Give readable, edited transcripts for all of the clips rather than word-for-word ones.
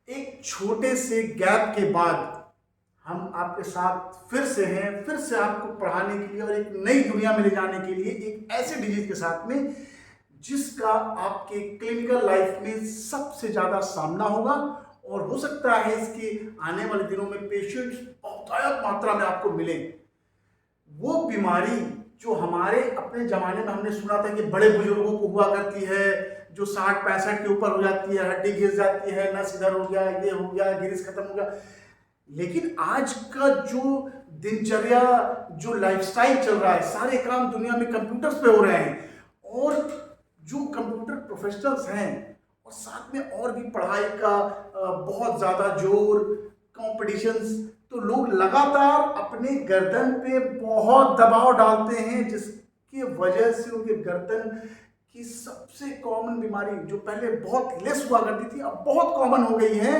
एक छोटे से गैप के बाद हम आपके साथ फिर से हैं, फिर से आपको पढ़ाने के लिए और एक नई दुनिया में ले जाने के लिए एक ऐसे डिजीज के साथ में जिसका आपके क्लिनिकल लाइफ में सबसे ज़्यादा सामना होगा और हो सकता है इसके आने वाले दिनों में पेशेंट्स बहुतायत मात्रा में आपको मिले। वो बीमारी जो हमारे अपने ज़माने में हमने सुना था कि बड़े बुजुर्गों को हुआ करती है, जो 60-65 के ऊपर हो जाती है, हड्डी घिस जाती है, नस इधर हो गया, ये हो गया, गिरिस खत्म हो गया। लेकिन आज का जो दिनचर्या, जो लाइफस्टाइल चल रहा है, सारे काम दुनिया में कंप्यूटर्स पे हो रहे हैं और जो कंप्यूटर प्रोफेशनल्स हैं और साथ में और भी पढ़ाई का बहुत ज़्यादा जोर, कॉम्पिटिशन्स, तो लोग लगातार अपने गर्दन पे बहुत दबाव डालते हैं जिसकी वजह से उनके गर्दन की सबसे कॉमन बीमारी जो पहले बहुत लेस हुआ करती थी अब बहुत कॉमन हो गई है,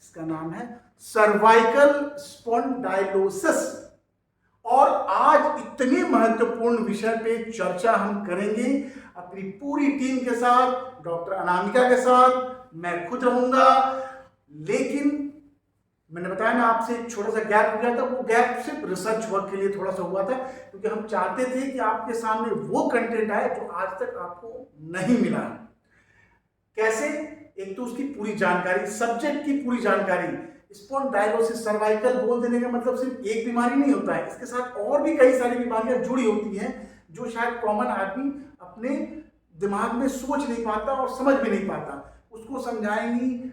इसका नाम है सर्वाइकल स्पॉन्डाइलोसिस। और आज इतने महत्वपूर्ण विषय पे चर्चा हम करेंगे अपनी पूरी टीम के साथ, डॉक्टर अनामिका के साथ। मैं खुद रहूंगा, लेकिन मैंने बताया ना आपसे एक छोटा सा गैप हो गया था, वो गैप सिर्फ रिसर्च वर्क के लिए थोड़ा सा हुआ था क्योंकि हम चाहते थे कि आपके सामने वो कंटेंट आए जो आज तक आपको नहीं मिला। कैसे? एक तो उसकी पूरी जानकारी, सब्जेक्ट की पूरी जानकारी। स्पॉन्डाइलोसिस, सर्वाइकल बोल देने का मतलब सिर्फ एक बीमारी नहीं होता है, इसके साथ और भी कई सारी बीमारियां जुड़ी होती हैं जो शायद कॉमन आदमी अपने दिमाग में सोच नहीं पाता और समझ भी नहीं पाता। उसको समझाएंगी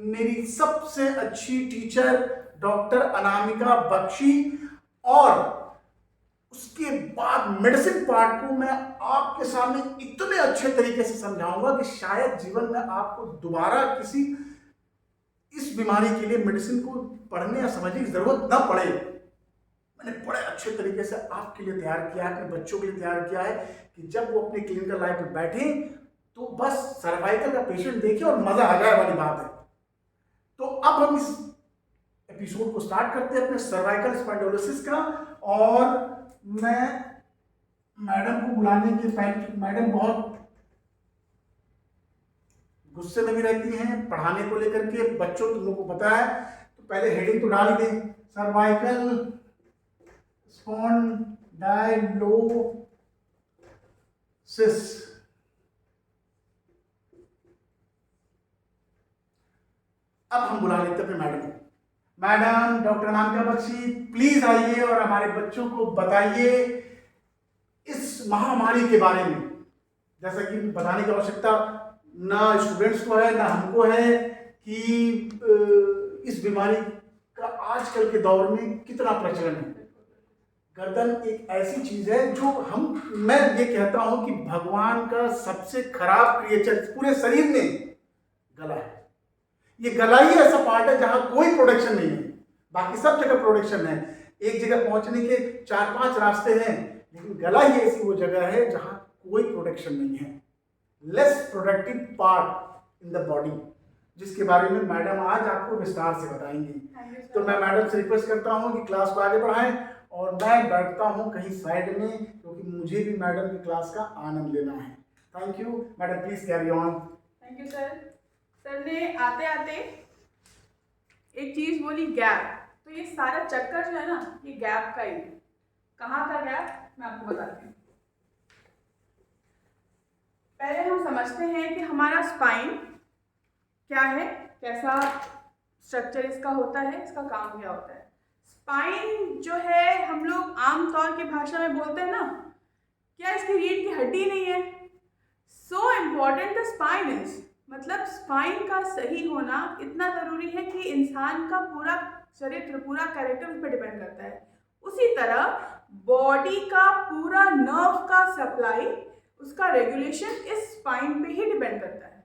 मेरी सबसे अच्छी टीचर डॉक्टर अनामिका बख्शी, और उसके बाद मेडिसिन पार्ट को मैं आपके सामने इतने अच्छे तरीके से समझाऊंगा कि शायद जीवन में आपको दोबारा किसी इस बीमारी के लिए मेडिसिन को पढ़ने या समझने की जरूरत ना पड़े। मैंने बड़े अच्छे तरीके से आपके लिए तैयार किया है, अपने बच्चों के लिए तैयार किया है कि जब वो अपनी क्लिनिकल लाइफ में बैठे तो बस सर्वाइकल का पेशेंट देखे और मजा आ जाए वाली बात है। तो अब हम इस एपिसोड को स्टार्ट करते हैं अपने सर्वाइकल स्पॉन्डिलोसिस का, और मैं मैडम को बुलाने के पहले, मैडम बहुत गुस्से में भी रहती हैं पढ़ाने को लेकर के, बच्चों तुम लोग को पता है, तो पहले हेडिंग तो डाल ही दें, सर्वाइकल स्पॉन्डाइलोसिस। अब हम बुला लेते हैं अपने मैडम को। Madam doctor Anamika Bakshi, please आइए और हमारे बच्चों को बताइए इस महामारी के बारे में। जैसा कि बताने की आवश्यकता ना स्टूडेंट्स को है ना हमको है कि इस बीमारी का आजकल के दौर में कितना प्रचलन है। गर्दन एक ऐसी चीज है जो मैं ये कहता हूं कि भगवान का सबसे खराब क्रिएचर पूरे शरीर में गला है। ये गला ही ऐसा पार्ट है जहां कोई प्रोडक्शन नहीं है, बाकी सब जगह प्रोडक्शन है। एक जगह पहुंचने के 4-5 रास्ते हैं, लेकिन गला ही ऐसी वो जगह है जहां कोई प्रोडक्शन नहीं है, less productive part in the body, जिसके बारे में मैडम आज आपको विस्तार से बताएंगी। तो मैं मैडम से रिक्वेस्ट करता हूं कि क्लास को आगे बढ़ाएं और मैं बैठता हूं कहीं साइड में क्योंकि मुझे भी मैडम की क्लास का आनंद लेना है। Thank you madam, please carry on. Thank you sir. Sir ने आते आते एक चीज बोली, गैप। तो ये सारा चक्कर जो है ना, ये गैप का ही। कहाँ का गैप, मैं आपको बताती हूँ। पहले हम समझते हैं कि हमारा स्पाइन क्या है, कैसा स्ट्रक्चर इसका होता है, इसका काम क्या होता है। स्पाइन जो है, हम लोग आमतौर की भाषा में बोलते हैं ना, क्या इसकी रीढ़ की हड्डी नहीं है। So important the spine is, मतलब स्पाइन का सही होना इतना ज़रूरी है कि इंसान का पूरा चरित्र, पूरा कैरेक्टर उस पर डिपेंड करता है। उसी तरह बॉडी का पूरा नर्व का सप्लाई, उसका रेगुलेशन इस स्पाइन पे ही डिपेंड करता है।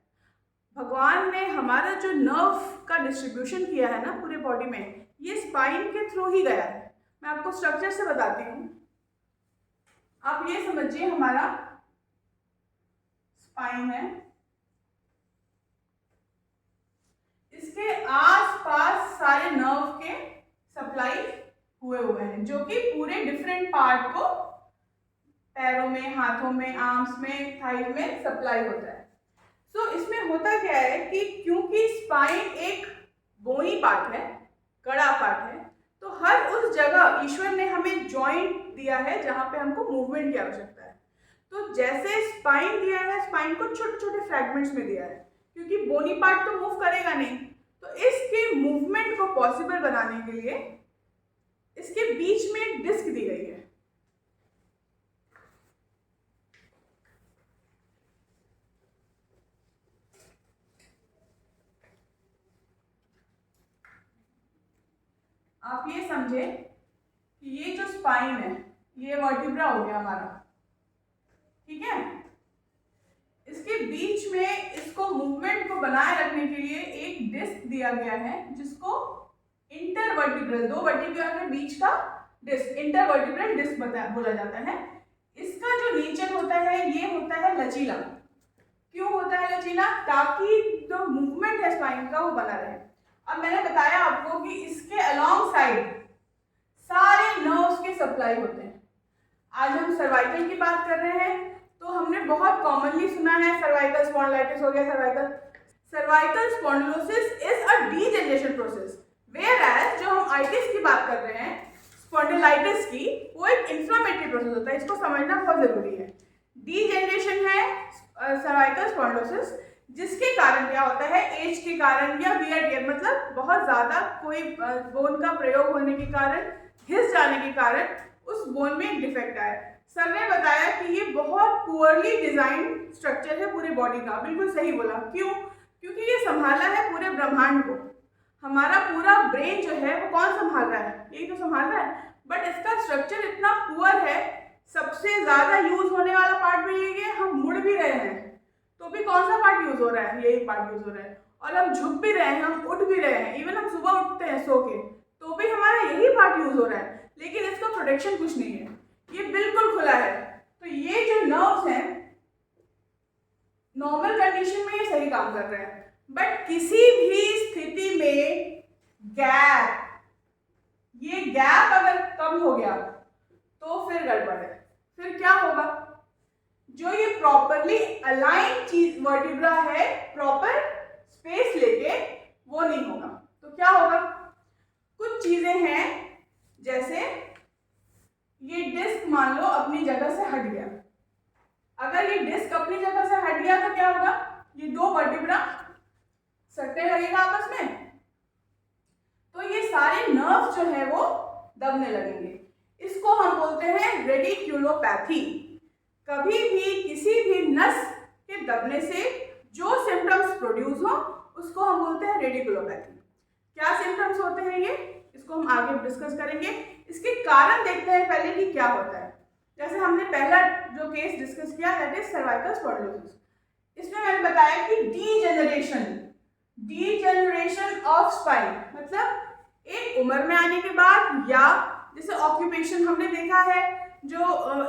भगवान ने हमारा जो नर्व का डिस्ट्रीब्यूशन किया है ना पूरे बॉडी में, ये स्पाइन के थ्रू ही गया है। मैं आपको स्ट्रक्चर से बताती हूँ। आप ये समझिए, हमारा स्पाइन है, इसके आसपास सारे नर्व के सप्लाई हुए हैं जो कि पूरे डिफरेंट पार्ट को, पैरों में, हाथों में, आर्म्स में, थाइज में सप्लाई होता है। सो इसमें होता क्या है कि क्योंकि स्पाइन एक बोनी पार्ट है, कड़ा पार्ट है, तो हर उस जगह ईश्वर ने हमें जॉइंट दिया है जहाँ पे हमको मूवमेंट की आवश्यकता है। तो जैसे स्पाइन दिया है, स्पाइन को छोटे छोटे फ्रैगमेंट्स में दिया है, क्योंकि बोनी पार्ट तो मूव करेगा नहीं, तो इसके मूवमेंट को पॉसिबल बनाने के लिए इसके बीच में एक डिस्क दी गई है। आप ये समझे कि ये जो स्पाइन है, ये वर्टिब्रा हो गया हमारा, ठीक है। इसके बीच में इसको मूवमेंट को बनाए रखने के लिए एक डिस्क दिया गया है, जिसको इंटरवर्टिब्रल, दो वर्टिब्रा के बीच का डिस्क, इंटरवर्टिब्रल डिस्क बोला जाता है। इसका जो नेचर होता है, ये होता है लचीला। क्यों होता है लचीला? ताकि जो मूवमेंट है स्पाइन का वो बना रहे। अब मैंने बताया आपको कि इसके अलोंग साइड सारे नर्व्स के सप्लाई होते हैं। आज हम सर्वाइकल की बात कर रहे हैं, तो हमने बहुत कॉमनली सुना है सर्वाइकल स्पॉन्डिलाइटिस हो गया। Cervical spondylosis is a degeneration process, whereas जो हम आइटिस की बात कर रहे हैं, स्पॉन्डिलाइटिस की, वो एक इन्फ्लेमेटरी प्रोसेस होता है। इसको समझना बहुत जरूरी है। डीजेनरेशन है सर्वाइकल स्पॉन्डिलोसिस, जिसके कारण क्या होता है, एज के कारण या वियर टियर, मतलब बहुत ज्यादा कोई बोन का प्रयोग होने के कारण, घिस जाने के कारण उस बोन में एक डिफेक्ट आया। सर ने बताया कि ये बहुत पुअरली डिजाइन स्ट्रक्चर है पूरे बॉडी का। बिल्कुल सही बोला। क्यों? क्योंकि ये संभाला है पूरे ब्रह्मांड को। हमारा पूरा ब्रेन जो है वो कौन संभाल रहा है? यही तो संभाल रहा है। बट इसका स्ट्रक्चर इतना पुअर है, सबसे ज्यादा यूज होने वाला पार्ट भी यही है। हम मुड़ भी रहे हैं तो भी कौन सा पार्ट यूज हो रहा है? यही पार्ट यूज हो रहा है। और हम झुक भी रहे हैं, हम उठ भी रहे हैं, इवन हम सुबह उठते हैं सो के, तो भी हमारा यही पार्ट यूज हो रहा है। लेकिन इसका प्रोटेक्शन कुछ नहीं है, ये बिल्कुल खुला है। तो ये जो नर्व्स हैं, नॉर्मल कंडीशन में ये सही काम कर रहे हैं, बट किसी भी स्थिति में गैप, ये गैप अगर कम हो गया तो फिर गड़बड़ है। फिर क्या होगा? जो ये प्रॉपरली अलाइन चीज वर्टिब्रा है, प्रॉपर स्पेस लेके, वो नहीं होगा। तो क्या होगा? कुछ चीजें हैं, जैसे ये डिस्क मान लो अपनी जगह से हट गया। अगर ये डिस्क अपनी जगह से हट गया तो क्या होगा? ये दो वर्टिब्रा सटने लगेगा आपस में, तो ये सारे नर्व्स जो है वो दबने लगेंगे। इसको हम बोलते हैं रेडिक्यूलोपैथी। कभी भी किसी भी नस के दबने से जो सिम्टम्स प्रोड्यूस हो, उसको हम बोलते हैं रेडिक्यूलोपैथी। क्या सिम्टम्स होते हैं ये? इसको हम आगे डिस्कस करेंगे। इसके कारण देखते हैं पहले कि क्या होता है। जैसे हमने पहला जो केस डिस्कस किया, दैट इज सर्वाइकल स्पॉन्डिलोसिस। इसमें मैंने बताया कि डीजेनरेशन ऑफ स्पाइन, मतलब एक उम्र में आने के बाद, या जैसे ऑक्यूपेशन हमने देखा है, जो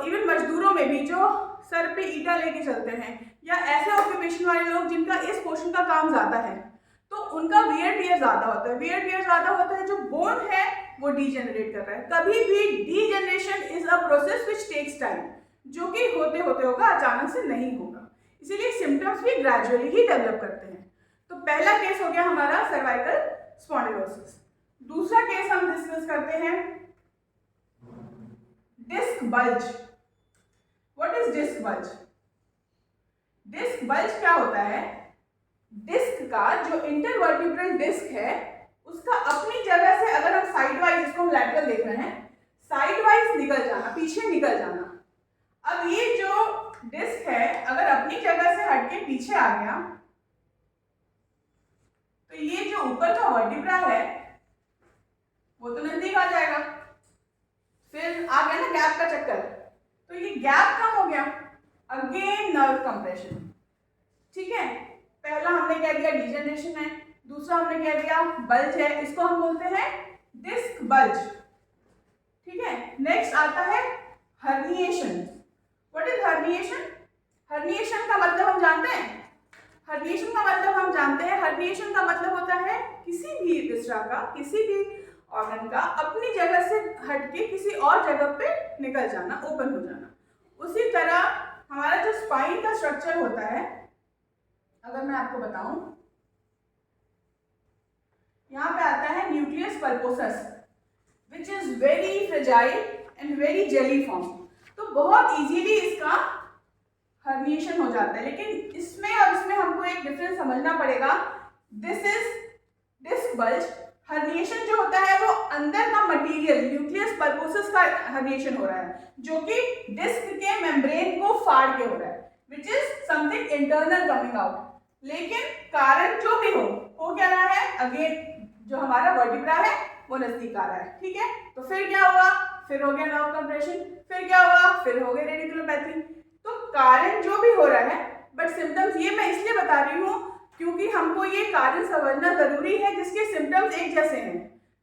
इवन मजदूरों में भी जो सर पे ईटा लेके चलते हैं, या ऐसे ऑक्यूपेशन वाले लोग जिनका इस पोर्शन का काम ज्यादा है, तो उनका वियर टियर ज्यादा होता है। वियर टियर ज्यादा होता है, जो बोन है वो डीजेनरेट कर रहा है। कभी भी degeneration is a process which takes time, जो कि होते होते होगा, अचानक से नहीं होगा। इसीलिए सिम्टम्स भी ग्रेजुअली ही डेवलप करते हैं। तो पहला केस हो गया हमारा सर्वाइकल स्पॉन्डिलोसिस। दूसरा केस हम डिस्कस करते हैं disc bulge. What is disc bulge? Disc bulge क्या होता है? डिस्क का जो इंटरवर्टिब्रल डिस्क है, उसका अपनी जगह से, अगर हम साइड वाइज, इसको हम लैटरल देख रहे हैं, साइड वाइज निकल जाना, पीछे निकल जाना। अब ये जो डिस्क है, अगर अपनी जगह से हटके पीछे आ गया, तो ये जो ऊपर का वर्टिब्रा है वो तो नजदीक आ जाएगा। फिर आ गया ना गैप का चक्कर, तो ये गैप कम हो गया। Again nerve compression. ठीक है, पहला हमने कह दिया डीजेनरेशन है, दूसरा हमने कह दिया बल्ज है, इसको हम बोलते हैं डिस्क बल्ज। ठीक है, नेक्स्ट आता है herniation. What is herniation? Herniation का मतलब हम जानते हैं। हर्निएशन का मतलब हम जानते हैं। हर्निएशन का मतलब होता है किसी भी विसरा का, किसी भी ऑर्गन का अपनी जगह से हटके किसी और जगह पे निकल जाना, ओपन हो जाना। उसी तरह हमारा जो स्पाइन का स्ट्रक्चर होता है, अगर मैं आपको बताऊं, pulposus, which is very fragile and very jelly form. तो बहुत easily इसका herniation हो जाता है, लेकिन इसमें और इसमें हमको एक डिफरेंस समझना पड़ेगा. This is disc bulge. Herniation जो होता है वो अंदर का मटेरियल न्यूक्लियस पल्पोसस का हर्निएशन हो रहा है, जो कि डिस्क के मेम्ब्रेन को फाड़ के हो रहा है, which is something internal coming out. लेकिन कारण जो भी हो क्या रहा है, अगेन जो हमारा वर्टिब्रा है वो नजदीक आ रहा है. ठीक है, तो फिर क्या होगा, फिर हो गया नर्व कंप्रेशन, फिर क्या होगा, फिर हो गया रेडिकुलोपैथी. तो कारण जो भी हो रहा है, बट सिम्टम्स ये मैं इसलिए बता रही हूँ क्योंकि हमको ये कारण समझना जरूरी है जिसके सिम्टम्स एक जैसे हैं.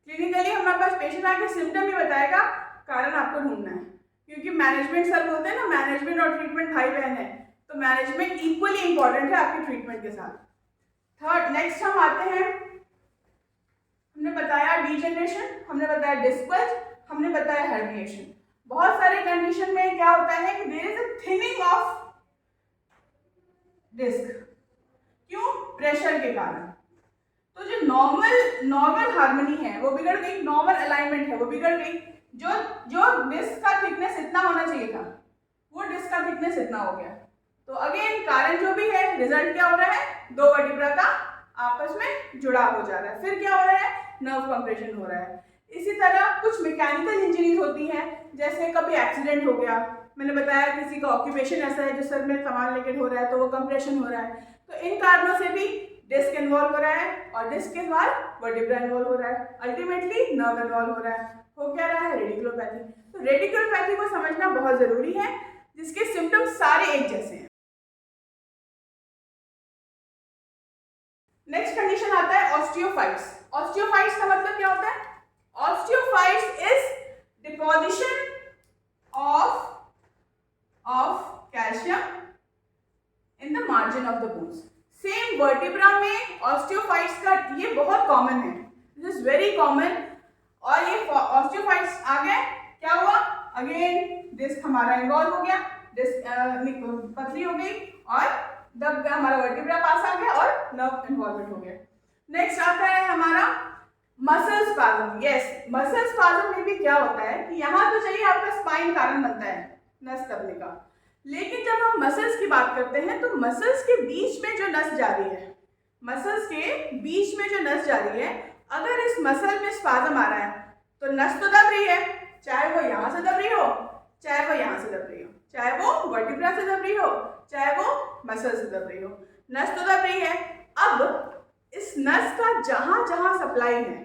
क्लिनिकली हमारे पास पेशेंट आके सिम्टम ही बताएगा, कारण आपको ढूंढना है. क्योंकि मैनेजमेंट सर बोलते हैं ना, मैनेजमेंट और ट्रीटमेंट भाई बहन है, तो मैनेजमेंट इक्वली इंपॉर्टेंट है आपकी ट्रीटमेंट के साथ. थर्ड, नेक्स्ट हम आते हैं, हमने बताया डीजनरेशन, हमने बताया डिस्क बल्ज, हमने बताया हर्निएशन. बहुत सारे कंडीशन में क्या होता है कि there is a thinning of disc. क्यों? प्रेशर के कारण. तो जो नॉर्मल हार्मनी है वो बिगड़ गई, नॉर्मल अलाइनमेंट है वो बिगड़ गई. जो डिस्क का थिकनेस इतना होना चाहिए था वो डिस्क का थिकनेस इतना हो गया. तो अगेन कारण जो भी है, रिजल्ट क्या हो रहा है, दो वर्टिब्रा का आपस में जुड़ाव हो जा रहा है. फिर क्या हो रहा है, नर्व कंप्रेशन हो रहा है. इसी तरह कुछ मैकेनिकल इंजरीज होती हैं, जैसे कभी एक्सीडेंट हो गया, मैंने बताया किसी का ऑक्यूपेशन ऐसा है जो सर में सामान लेके हो रहा है तो वो कंप्रेशन हो रहा है. तो इन कारणों से भी डिस्क इन्वॉल्व हो रहा है और डिस्क के बाद वर्टिब्रा इन्वॉल्व हो रहा है, अल्टीमेटली नर्व इन्वॉल्व हो रहा है. हो क्या रहा है, रेडिकुलोपैथी. तो रेडिकुलोपैथी को समझना बहुत जरूरी है, जिसके सिम्टम्स सारे एक जैसे हैं. नेक्स्ट कंडीशन आता है ऑस्टियोफाइट्स. ऑस्टियोफाइट्स का मतलब क्या होता है? Osteophytes is deposition of calcium in the margin of the bones. Same vertebra में ऑस्टियोफाइट्स का ये बहुत कॉमन है, दिस इज वेरी कॉमन. और ये ऑस्टियोफाइट्स आ गए, क्या हुआ, अगेन डिस्क हमारा इन्वॉल्व हो गया, डिस्क पतली हो गई और दब गया, हमारा वर्टिब्रा पास आ गया और नर्व इन्वॉल्वमेंट हो गया. नेक्स्ट आता है हमारा muscle spasm. Yes, muscle spasm में भी क्या होता है कि यहाँ तो चाहिए आपका स्पाइन कारण बनता है नस दबने का, लेकिन जब हम मसल्स की बात करते हैं तो मसल्स के बीच में जो नस जा रही है, मसल्स के बीच में जो नस जा रही है, अगर इस मसल में स्पाज्म आ रहा है तो नस तो दब रही है, चाहे वो यहाँ से दब रही हो, चाहे वो यहाँ से दब रही हो, चाहे वो वर्टिब्रा से दब रही हो, चाहे वो मसल से दब रही हो, नस तो दब रही है. अब इस नस का जहां जहां सप्लाई है,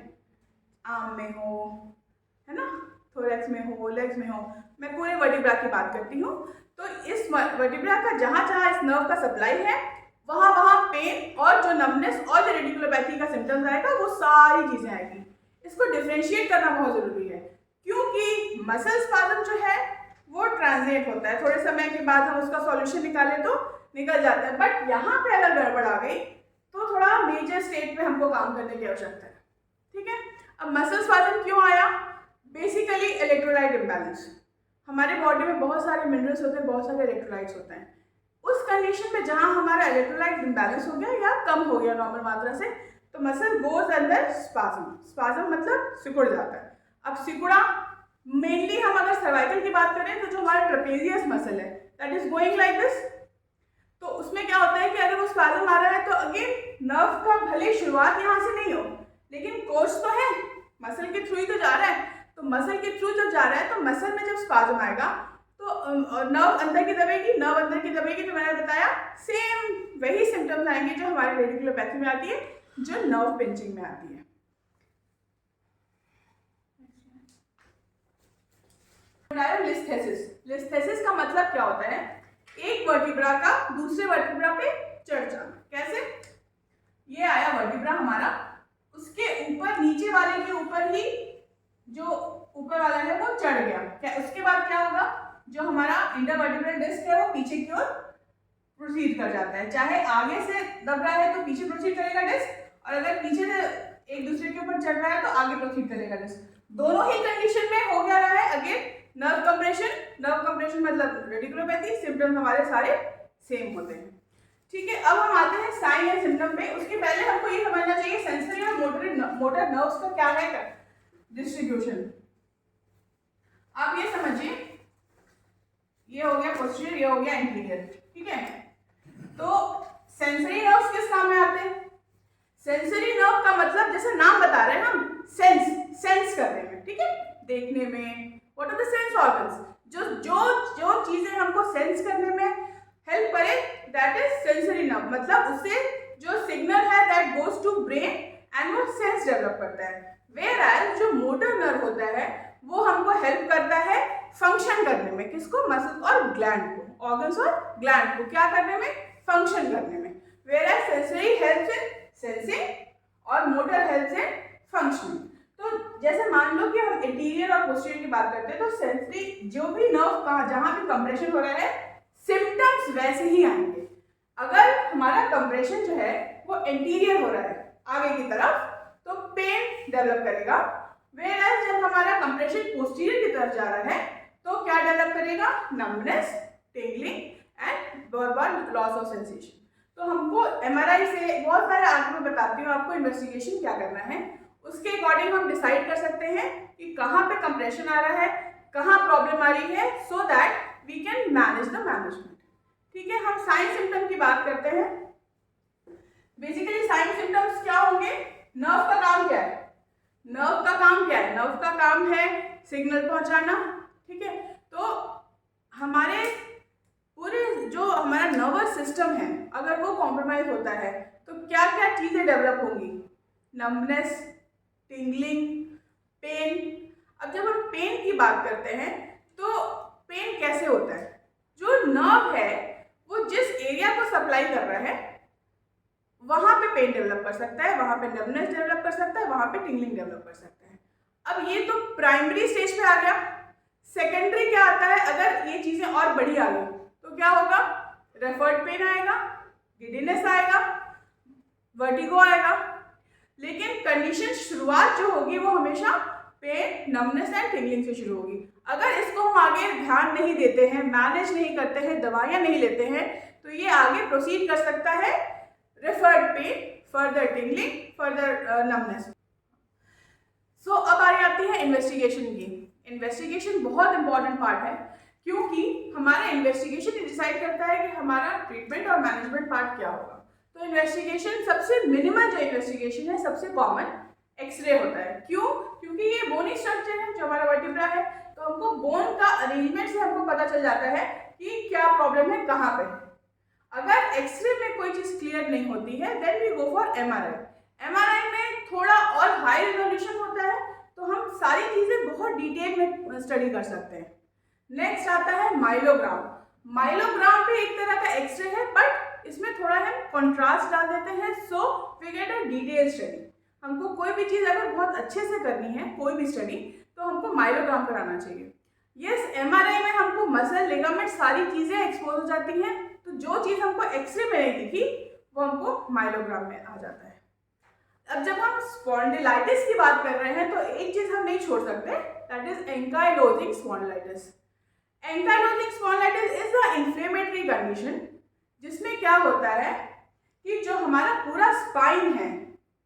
आर्म में हो, है ना, थोरैक्स में हो, लेग्स में हो, मैं पूरे वर्टिब्रा की बात करती हूँ. तो इस वर्टिब्रा का जहां जहां इस नर्व का सप्लाई है, वहां वहां पेन और जो नमनेस और जो रेडिकुलोपैथी का सिम्टम्स आएगा, वो सारी चीजें आएगी. इसको डिफरेंशिएट करना बहुत जरूरी है, क्योंकि मसल स्पाज्म जो है वो ट्रांजिएंट होता है, थोड़े समय के बाद हम उसका सॉल्यूशन निकालें तो निकल जाता है. बट यहाँ पे अगर गड़बड़ आ गई तो थोड़ा मेजर स्टेट पे हमको काम करने की आवश्यकता है. ठीक है, अब मसल स्पाज्म क्यों आया? Basically electrolyte imbalance. हमारे बॉडी में बहुत सारे मिनरल्स होते हैं, बहुत सारे इलेक्ट्रोलाइट्स होते हैं. उस कंडीशन में जहाँ हमारा इलेक्ट्रोलाइट इम्बैलेंस हो गया या कम हो गया नॉर्मल मात्रा से, तो मसल गोज अंदर स्पाज्म. स्पाज्म मतलब सिकुड़ जाता है. अब सिकुड़ा, मेनली हम अगर सर्वाइकल की बात करें तो जो हमारा ट्रेपेजियस मसल है, that is going like this. तो उसमें क्या होता है कि अगर वो स्पाज्म आ रहा है तो अगेन नर्व का भले शुरुआत यहाँ से नहीं हो, लेकिन कोर्स तो है, मसल के थ्रू ही तो जा रहा है. तो मसल के थ्रू जब जा रहा है तो मसल में जब स्पाज्म आएगा तो नर्व अंदर की दबेगी, नर्व अंदर की दबेगी, तो मैंने बताया सेम वही सिम्टम्स आएंगे जो हमारी रेडिकुलोपैथी में आती है, जो नर्व पिंचिंग में आती है. लिस्थेसिस. लिस्थेसिस का मतलब क्या होता है? एक वर्टिब्रा का दूसरे वर्टिब्रा पे चढ़ जाना. कैसे? ये आया वर्टिब्रा हमारा, उसके ऊपर, नीचे वाले के ऊपर ही जो ऊपर वाला है वो चढ़ गया. क्या उसके बाद क्या होगा? जो हमारा इंटरवर्टिब्रल डिस्क है वो पीछे की ओर प्रोसीड कर जाता है. चाहे आगे से दब रहा है तो पीछे प्रोसीड करेगा डिस्क, और अगर पीछे से एक दूसरे के ऊपर चढ़ रहा है तो आगे प्रोसीड करेगा डिस्क. दोनों ही कंडीशन में हो गया रहा है again nerve compression. Nerve compression मतलब रेडिकुलोपैथी. सिम्टम्स हमारे सारे सेम होते हैं. ठीक है, अब हम आते हैं साइन एंड सिम्टम पे. उसके पहले हमको ये समझना चाहिए सेंसरी और मोटर नर्व्स का क्या है डिस्ट्रीब्यूशन। आप ये समझिए, ये हो गया पोस्टीरियर, ये हो गया एंटीरियर, ठीक है। तो सेंसरी नर्व्स किस काम में आते हैं? सेंसरी नर्व का मतलब जैसे नाम बता रहे हैं हम, सेंस करने में, ठीक है, देखने में। What are the sense organs? जो जो जो चीजें हमको सेंस करने में हेल्प करे, दैट इज सेंसरी नर्व। मतलब उससे जो सिग्नल है that goes to brain and वो सेंस डेवलप करता है। वेयर एज जो मोटर नर्व होता है वो हमको हेल्प करता है फंक्शन करने में। किसको? मसल और ग्लैंड को, ऑर्गन्स और ग्लैंड को क्या करने में? फंक्शन करने में। Whereas sensory helps in sensing और मोटर हेल्प्स इन फंक्शनिंग। तो जैसे मान लो कि हम इंटीरियर और पोस्टीरियर की बात करते हैं, तो सेंसरी जो भी नर्व का जहां भी कंप्रेशन हो रहा है, सिम्टम्स वैसे ही आएंगे। अगर हमारा कंप्रेशन जो है वो इंटीरियर हो रहा है आगे की तरफ, तो पेन डेवलप करेगा। वेयर एज जब हमारा कंप्रेशन पोस्टीरियर की तरफ जा रहा है तो क्या डेवलप करेगा? नमनेस, टिंगलिंग एंड बहुत बार लॉस ऑफ सेंसेशन। तो हमको एमआरआई से बहुत सारे, आगे मैं बताती हूँ आपको इन्वेस्टिगेशन क्या करना है, उसके अकॉर्डिंग हम डिसाइड कर सकते हैं कि कहाँ पे कंप्रेशन आ रहा है, कहाँ प्रॉब्लम आ रही है, so that we can manage the management. ठीक है, हम साइन सिम्टम की बात करते हैं। बेसिकली साइन सिम्टम्स क्या होंगे? नर्व का काम क्या है? नर्व का काम क्या है? नर्व का काम है सिग्नल पहुंचाना, ठीक है। तो हमारे पूरे जो हमारा नर्वस सिस्टम है, अगर वो कॉम्प्रोमाइज होता है तो क्या क्या चीजें डेवलप होंगी? Numbness, tingling, pain. अब जब हम पेन की बात करते हैं तो पेन कैसे होता है? जो नर्व है वो जिस एरिया को सप्लाई कर रहा है वहां पे पेन डेवलप कर सकता है, वहां पे नमनेस डेवलप कर सकता है, वहां पे टिंगलिंग डेवलप कर सकता है। अब ये तो प्राइमरी स्टेज पे आ गया। सेकेंडरी क्या आता है? अगर ये चीजें और बड़ी आ गई तो क्या होगा? रेफर्ड पेन आएगा, गिडीनेस आएगा, वर्टिगो आएगा। लेकिन कंडीशन शुरुआत जो होगी वो हमेशा पेन, नमनेस एंड टिंगलिंग से शुरू होगी। अगर इसको हम आगे ध्यान नहीं देते हैं, मैनेज नहीं करते हैं, दवाइयां नहीं लेते हैं, तो ये आगे प्रोसीड कर सकता है referred pain, further tingling, further numbness. So अब आ रही आती है इन्वेस्टिगेशन की। इन्वेस्टिगेशन बहुत इंपॉर्टेंट पार्ट है, क्योंकि हमारा इन्वेस्टिगेशन ही डिसाइड करता है कि हमारा ट्रीटमेंट और मैनेजमेंट पार्ट क्या होगा। तो इन्वेस्टिगेशन सबसे मिनिमल जो इन्वेस्टिगेशन है, सबसे कॉमन एक्सरे होता है। क्यों? क्योंकि ये बोनी स्ट्रक्चर है जो हमारा वर्टिब्रा है, तो हमको बोन का अरेंजमेंट से हमको पता चल जाता है कि क्या प्रॉब्लम है, कहाँ पे। अगर एक्सरे में कोई चीज क्लियर नहीं होती है, then we go for MRI. MRI में थोड़ा और हाई रेजोल्यूशन होता है, तो हम सारी चीजें बहुत डिटेल में स्टडी कर सकते हैं। नेक्स्ट आता है माइलोग्राम। माइलोग्राम भी एक तरह का एक्सरे है, बट इसमें थोड़ा हम कंट्रास्ट डाल देते हैं, so we get a detail study. हमको कोई भी चीज अगर बहुत अच्छे से करनी है, कोई भी स्टडी, तो हमको माइलोग्राम कराना चाहिए। यस, एमआरआई में हमको मसल, लिगामेंट, सारी चीजें एक्सपोज हो जाती हैं, तो जो चीज हमको एक्सरे में नहीं दिखी वो हमको माइलोग्राम में आ जाता है। अब जब हम स्पॉन्डिलाइटिस की बात कर रहे हैं तो एक चीज हम नहीं छोड़ सकते, that is ankylosing spondylitis. Ankylosing spondylitis is a inflammatory condition, जिसमें क्या होता है कि जो हमारा पूरा स्पाइन है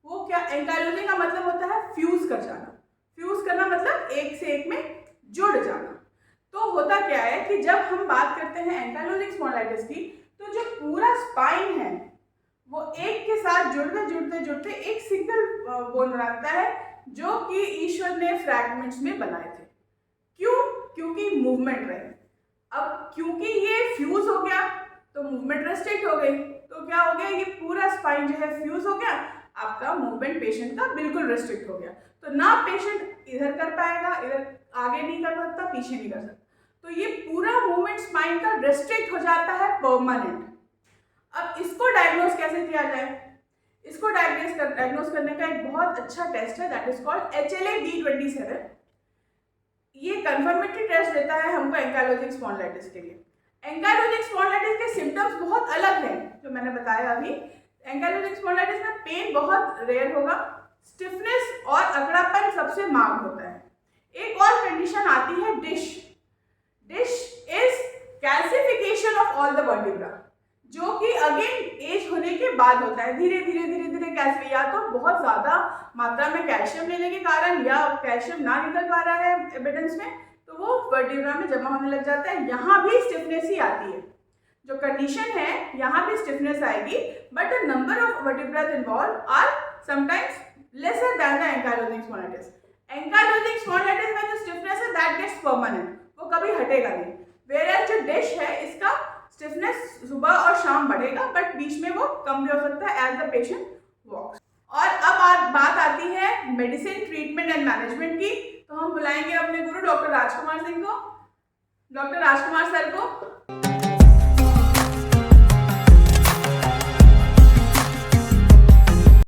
वो क्या, एंकाइलोजिंग का मतलब होता है फ्यूज कर जाना। फ्यूज करना मतलब एक से एक में जुड़ जाना। तो होता क्या है कि जब हम बात करते हैं एंकाइलोजिंग स्पॉन्डिलाइटिस की, तो जो पूरा स्पाइन है वो एक के साथ जुड़ते जुड़ते जुड़ते एक सिंगल बोन बनाता है, जो कि ईश्वर ने फ्रैगमेंट्स में बनाए थे। क्यों? क्योंकि मूवमेंट रहे। अब क्योंकि ये फ्यूज हो गया तो मूवमेंट रेस्ट्रिक्ट हो गई, तो क्या हो गया, ये पूरा स्पाइन जो है फ्यूज हो गया, आपका मूवमेंट पेशेंट का बिल्कुल रेस्ट्रिक्ट हो गया। तो ना पेशेंट इधर कर पाएगा, इधर आगे नहीं कर सकता, पीछे नहीं कर सकता, तो ये पूरा मूवमेंट स्पाइन का रेस्ट्रिक्ट हो जाता है परमानेंट। अब इसको डायग्नोज कैसे किया जाए? इसको डायग्नोज करने का एक बहुत अच्छा टेस्ट है, दैट इज कॉल्ड HLA-D27। ये कंफर्मेटरी टेस्ट देता है हमको एंकाइलोजिंग स्पॉन्डिलाइटिस के लिए। एंकाइलोजिंग स्पॉन्डिलाइटिस के सिम्टम्स बहुत अलग हैं जो मैंने बताया अभी। एंकाइलोजिंग स्पॉन्डिलाइटिस में पेन बहुत रेयर होगा, स्टिफनेस और अकड़ापन सबसे मार्क्ड होता है। एक और कंडीशन आती है dish. Dish is calcification of all the vertebra. जो कि अगेन एज होने के बाद होता है। धीरे धीरे कैसे, या तो बहुत ज़्यादा मात्रा में कैल्शियम लेने के कारण या कैल्शियम ना निकल पा रहा है एविडेंस में, तो वो वर्टिब्रा में जमा होने लग जाता है। यहाँ भी स्टिफनेस ही आती है, जो कंडीशन है यहाँ भी स्टिफनेस आएगी, but the number of vertebras involve are sometimes lesser than the ankylosing spondylitis. Ankylosing spondylitis में जो स्टिफनेस है दैट गेट्स परमानेंट, वो कभी हटेगा नहीं। वेयर जो डिश है इसका स्टिफनेस सुबह और शाम बढ़ेगा, बट बीच में वो कम भी हो सकता है एज द पेशेंट वॉक्स। और अब बात आती है मेडिसिन ट्रीटमेंट एंड मैनेजमेंट की, तो हम बुलाएंगे अपने गुरु डॉक्टर राजकुमार सिंह को, डॉक्टर राजकुमार सर को।